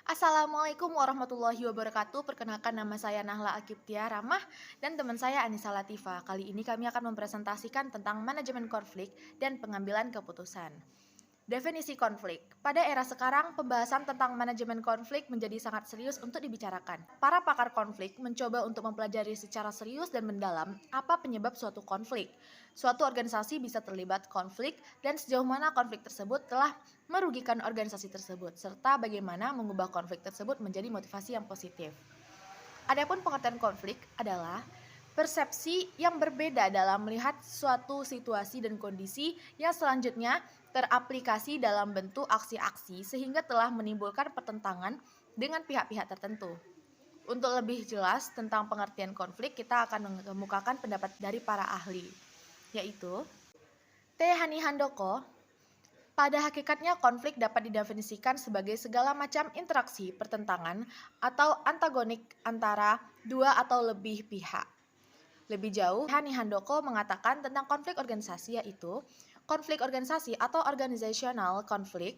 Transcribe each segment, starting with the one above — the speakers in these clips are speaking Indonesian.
Assalamualaikum warahmatullahi wabarakatuh. Perkenalkan, nama saya Nahla Akiptia Ramah dan teman saya Anissa Latifa. Kali ini kami akan mempresentasikan tentang manajemen konflik dan pengambilan keputusan. Definisi konflik. Pada era sekarang, pembahasan tentang manajemen konflik menjadi sangat serius untuk dibicarakan. Para pakar konflik mencoba untuk mempelajari secara serius dan mendalam apa penyebab suatu konflik. Suatu organisasi bisa terlibat konflik dan sejauh mana konflik tersebut telah merugikan organisasi tersebut, serta bagaimana mengubah konflik tersebut menjadi motivasi yang positif. Adapun pengertian konflik adalah persepsi yang berbeda dalam melihat suatu situasi dan kondisi yang selanjutnya teraplikasi dalam bentuk aksi-aksi sehingga telah menimbulkan pertentangan dengan pihak-pihak tertentu. Untuk lebih jelas tentang pengertian konflik, kita akan mengemukakan pendapat dari para ahli, yaitu T. Hani Handoko. Pada hakikatnya, konflik dapat didefinisikan sebagai segala macam interaksi, pertentangan, atau antagonik antara dua atau lebih pihak. Lebih jauh, Hani Handoko mengatakan tentang konflik organisasi, yaitu konflik organisasi atau organizational conflict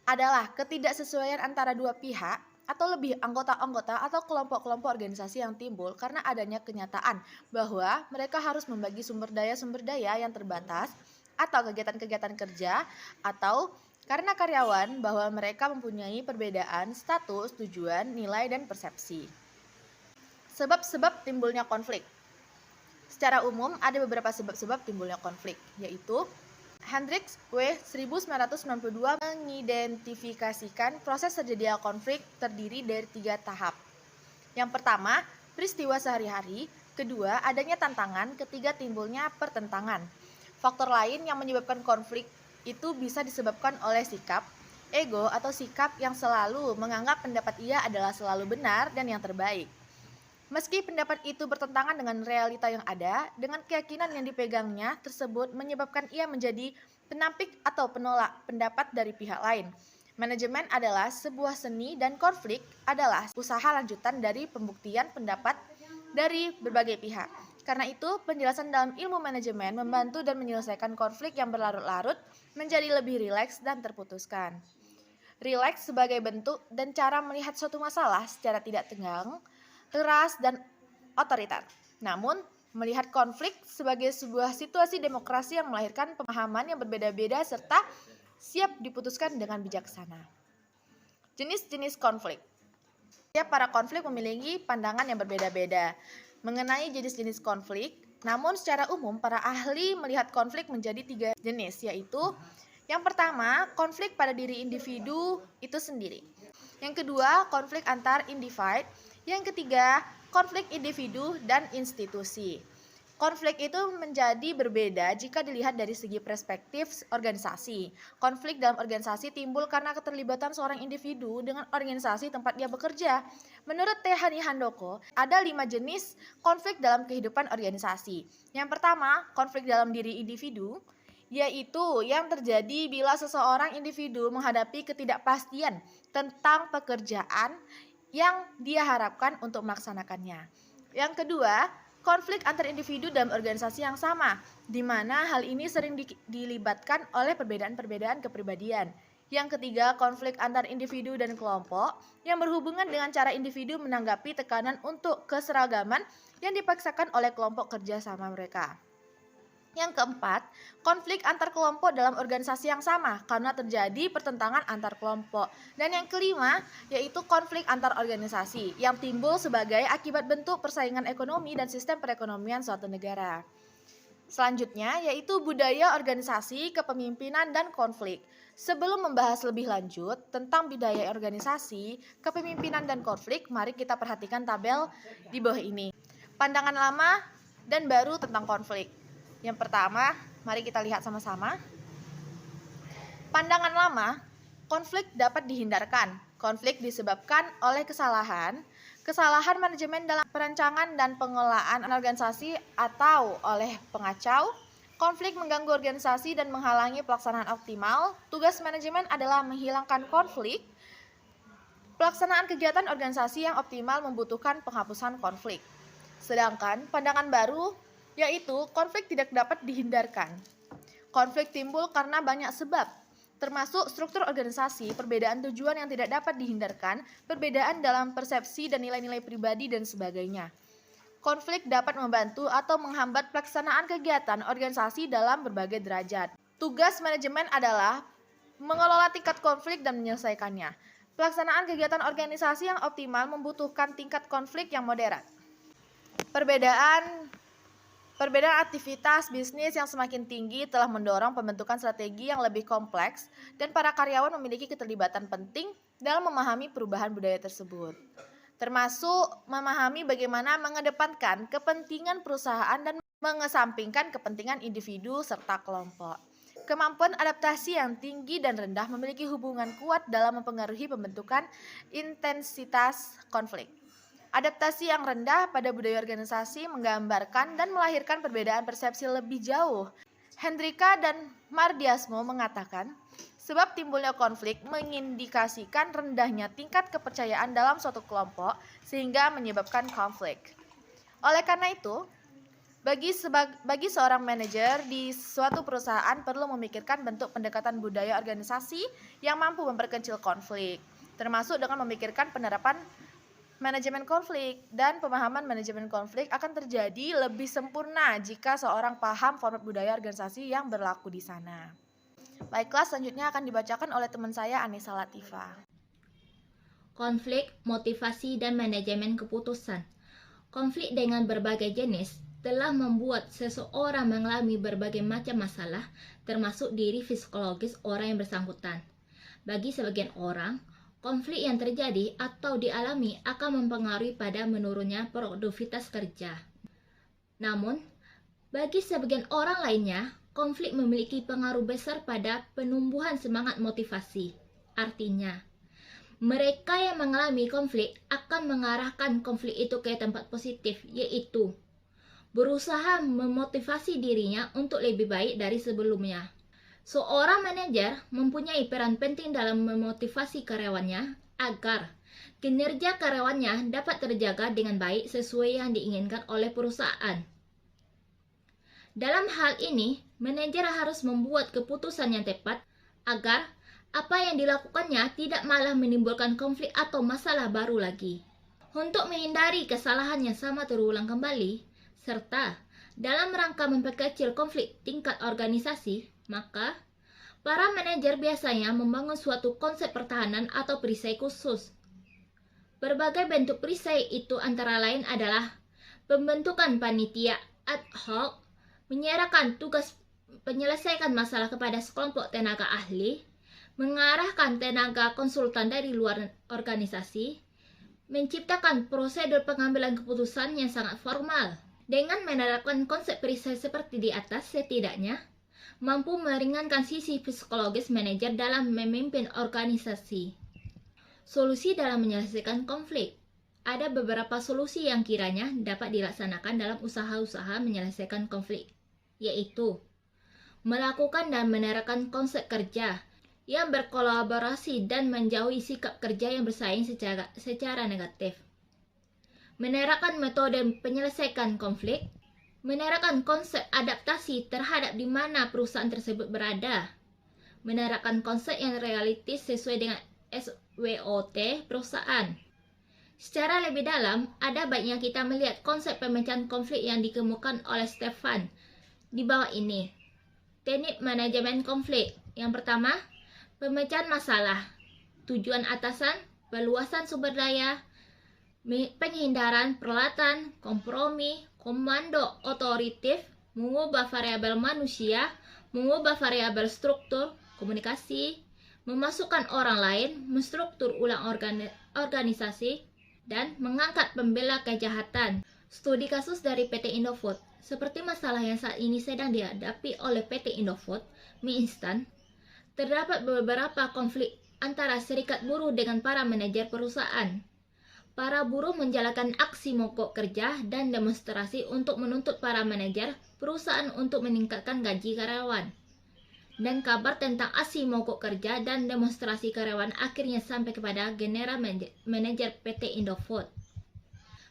adalah ketidaksesuaian antara dua pihak atau lebih anggota-anggota atau kelompok-kelompok organisasi yang timbul karena adanya kenyataan bahwa mereka harus membagi sumber daya yang terbatas atau kegiatan-kegiatan kerja, atau karena karyawan bahwa mereka mempunyai perbedaan status, tujuan, nilai, dan persepsi. Sebab-sebab timbulnya konflik. Secara umum ada beberapa sebab-sebab timbulnya konflik, yaitu Hendricks W. 1992 mengidentifikasikan proses terjadinya konflik terdiri dari 3 tahap. Yang pertama, peristiwa sehari-hari. Kedua, adanya tantangan. Ketiga, timbulnya pertentangan. Faktor lain yang menyebabkan konflik itu bisa disebabkan oleh sikap, ego, atau sikap yang selalu menganggap pendapat ia adalah selalu benar dan yang terbaik. Meski pendapat itu bertentangan dengan realita yang ada, dengan keyakinan yang dipegangnya tersebut menyebabkan ia menjadi penampik atau penolak pendapat dari pihak lain. Manajemen adalah sebuah seni dan konflik adalah usaha lanjutan dari pembuktian pendapat dari berbagai pihak. Karena itu, penjelasan dalam ilmu manajemen membantu dan menyelesaikan konflik yang berlarut-larut menjadi lebih rileks dan terputuskan. Rileks sebagai bentuk dan cara melihat suatu masalah secara tidak tegang, keras, dan otoriter. Namun, melihat konflik sebagai sebuah situasi demokrasi yang melahirkan pemahaman yang berbeda-beda serta siap diputuskan dengan bijaksana. Jenis-jenis konflik. Setiap para konflik memiliki pandangan yang berbeda-beda mengenai jenis-jenis konflik. Namun secara umum para ahli melihat konflik menjadi 3 jenis, yaitu yang pertama, konflik pada diri individu itu sendiri. Yang kedua, konflik antar individu. Yang ketiga, konflik individu dan institusi. Konflik itu menjadi berbeda jika dilihat dari segi perspektif organisasi. Konflik dalam organisasi timbul karena keterlibatan seorang individu dengan organisasi tempat dia bekerja. Menurut T. Hani Handoko, ada 5 jenis konflik dalam kehidupan organisasi. Yang pertama, konflik dalam diri individu, yaitu yang terjadi bila seseorang individu menghadapi ketidakpastian tentang pekerjaan yang dia harapkan untuk melaksanakannya. Yang kedua, konflik antar individu dalam organisasi yang sama, di mana hal ini sering dilibatkan oleh perbedaan-perbedaan kepribadian. Yang ketiga, konflik antar individu dan kelompok yang berhubungan dengan cara individu menanggapi tekanan untuk keseragaman yang dipaksakan oleh kelompok kerja sama mereka. Yang keempat, konflik antar kelompok dalam organisasi yang sama karena terjadi pertentangan antar kelompok. Dan yang kelima, yaitu konflik antar organisasi yang timbul sebagai akibat bentuk persaingan ekonomi dan sistem perekonomian suatu negara. Selanjutnya, yaitu budaya organisasi, kepemimpinan, dan konflik. Sebelum membahas lebih lanjut tentang budaya organisasi, kepemimpinan, dan konflik, mari kita perhatikan tabel di bawah ini. Pandangan lama dan baru tentang konflik. Yang pertama, mari kita lihat sama-sama. Pandangan lama, konflik dapat dihindarkan. Konflik disebabkan oleh kesalahan manajemen dalam perancangan dan pengelolaan organisasi atau oleh pengacau. Konflik mengganggu organisasi dan menghalangi pelaksanaan optimal. Tugas manajemen adalah menghilangkan konflik. Pelaksanaan kegiatan organisasi yang optimal membutuhkan penghapusan konflik. Sedangkan pandangan baru, yaitu konflik tidak dapat dihindarkan. Konflik timbul karena banyak sebab, termasuk struktur organisasi, perbedaan tujuan yang tidak dapat dihindarkan, perbedaan dalam persepsi dan nilai-nilai pribadi, dan sebagainya. Konflik dapat membantu atau menghambat pelaksanaan kegiatan organisasi dalam berbagai derajat. Tugas manajemen adalah mengelola tingkat konflik dan menyelesaikannya. Pelaksanaan kegiatan organisasi yang optimal membutuhkan tingkat konflik yang moderat. Perbedaan aktivitas bisnis yang semakin tinggi telah mendorong pembentukan strategi yang lebih kompleks dan para karyawan memiliki keterlibatan penting dalam memahami perubahan budaya tersebut, termasuk memahami bagaimana mengedepankan kepentingan perusahaan dan mengesampingkan kepentingan individu serta kelompok. Kemampuan adaptasi yang tinggi dan rendah memiliki hubungan kuat dalam mempengaruhi pembentukan intensitas konflik. Adaptasi yang rendah pada budaya organisasi menggambarkan dan melahirkan perbedaan persepsi lebih jauh. Hendrika dan Mardiasmo mengatakan, sebab timbulnya konflik mengindikasikan rendahnya tingkat kepercayaan dalam suatu kelompok sehingga menyebabkan konflik. Oleh karena itu, bagi seorang manajer di suatu perusahaan perlu memikirkan bentuk pendekatan budaya organisasi yang mampu memperkecil konflik, termasuk dengan memikirkan penerapan manajemen konflik, dan pemahaman manajemen konflik akan terjadi lebih sempurna jika seorang paham format budaya organisasi yang berlaku di sana. Baiklah, selanjutnya akan dibacakan oleh teman saya Anissa Latifa. Konflik, motivasi, dan manajemen keputusan. Konflik dengan berbagai jenis telah membuat seseorang mengalami berbagai macam masalah, termasuk diri psikologis orang yang bersangkutan. Bagi sebagian orang, konflik yang terjadi atau dialami akan mempengaruhi pada menurunnya produktivitas kerja. Namun, bagi sebagian orang lainnya, konflik memiliki pengaruh besar pada penumbuhan semangat motivasi. Artinya, mereka yang mengalami konflik akan mengarahkan konflik itu ke tempat positif, yaitu berusaha memotivasi dirinya untuk lebih baik dari sebelumnya. Seorang manajer mempunyai peran penting dalam memotivasi karyawannya agar kinerja karyawannya dapat terjaga dengan baik sesuai yang diinginkan oleh perusahaan. Dalam hal ini, manajer harus membuat keputusan yang tepat agar apa yang dilakukannya tidak malah menimbulkan konflik atau masalah baru lagi. Untuk menghindari kesalahan yang sama terulang kembali, serta dalam rangka memperkecil konflik tingkat organisasi, maka para manajer biasanya membangun suatu konsep pertahanan atau perisai khusus. Berbagai bentuk perisai itu antara lain adalah pembentukan panitia ad hoc, menyerahkan tugas menyelesaikan masalah kepada sekelompok tenaga ahli, mengarahkan tenaga konsultan dari luar organisasi, menciptakan prosedur pengambilan keputusan yang sangat formal. Dengan menerapkan konsep perisai seperti di atas, setidaknya mampu meringankan sisi psikologis manajer dalam memimpin organisasi. Solusi dalam menyelesaikan konflik. Ada beberapa solusi yang kiranya dapat dilaksanakan dalam usaha-usaha menyelesaikan konflik, yaitu melakukan dan menerapkan konsep kerja yang berkolaborasi dan menjauhi sikap kerja yang bersaing secara negatif. Menerapkan metode penyelesaian konflik, menerapkan konsep adaptasi terhadap di mana perusahaan tersebut berada, menerapkan konsep yang realistis sesuai dengan SWOT perusahaan. Secara lebih dalam, ada baiknya kita melihat konsep pemecahan konflik yang dikemukakan oleh Stefan di bawah ini. Teknik manajemen konflik. Yang pertama, pemecahan masalah. Tujuan atasan, perluasan sumber daya, penghindaran peralatan, kompromi, komando otoritif, mengubah variabel manusia, mengubah variabel struktur, komunikasi, memasukkan orang lain, menstruktur ulang organisasi, dan mengangkat pembela kejahatan. Studi kasus dari PT Indofood. Seperti masalah yang saat ini sedang dihadapi oleh PT Indofood, mie instan, terdapat beberapa konflik antara serikat buruh dengan para manajer perusahaan. Para buruh menjalankan aksi mogok kerja dan demonstrasi untuk menuntut para manajer perusahaan untuk meningkatkan gaji karyawan. Dan kabar tentang aksi mogok kerja dan demonstrasi karyawan akhirnya sampai kepada general manajer PT Indofood.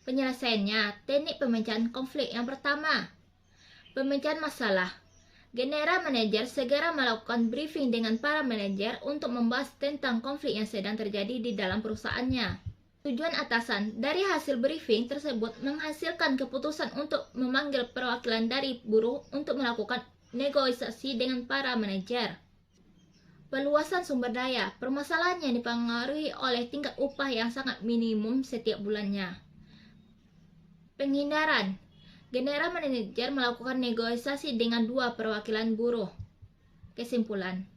Penyelesaiannya, teknik pemecahan konflik. Yang pertama, pemecahan masalah. General Manager segera melakukan briefing dengan para manajer untuk membahas tentang konflik yang sedang terjadi di dalam perusahaannya. Tujuan atasan dari hasil briefing tersebut menghasilkan keputusan untuk memanggil perwakilan dari buruh untuk melakukan negosiasi dengan para manajer. Perluasan sumber daya, permasalahan yang dipengaruhi oleh tingkat upah yang sangat minimum setiap bulannya. Penghindaran. General Manager melakukan negosiasi dengan dua perwakilan buruh. Kesimpulan.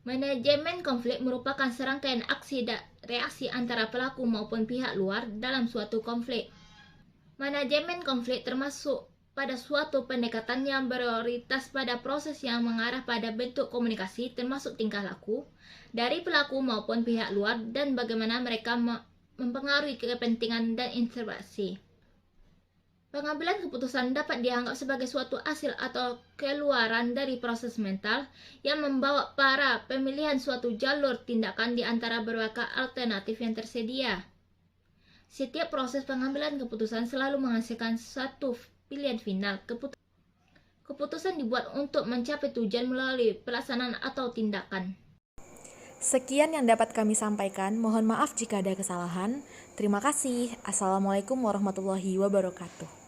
Manajemen konflik merupakan serangkaian aksi dan reaksi antara pelaku maupun pihak luar dalam suatu konflik. Manajemen konflik termasuk pada suatu pendekatan yang berorientasi pada proses yang mengarah pada bentuk komunikasi termasuk tingkah laku dari pelaku maupun pihak luar dan bagaimana mereka mempengaruhi kepentingan dan interaksi. Pengambilan keputusan dapat dianggap sebagai suatu hasil atau keluaran dari proses mental yang membawa para pemilihan suatu jalur tindakan di antara berbagai alternatif yang tersedia. Setiap proses pengambilan keputusan selalu menghasilkan satu pilihan final. Keputusan dibuat untuk mencapai tujuan melalui pelaksanaan atau tindakan. Sekian yang dapat kami sampaikan. Mohon maaf jika ada kesalahan. Terima kasih. Assalamualaikum warahmatullahi wabarakatuh.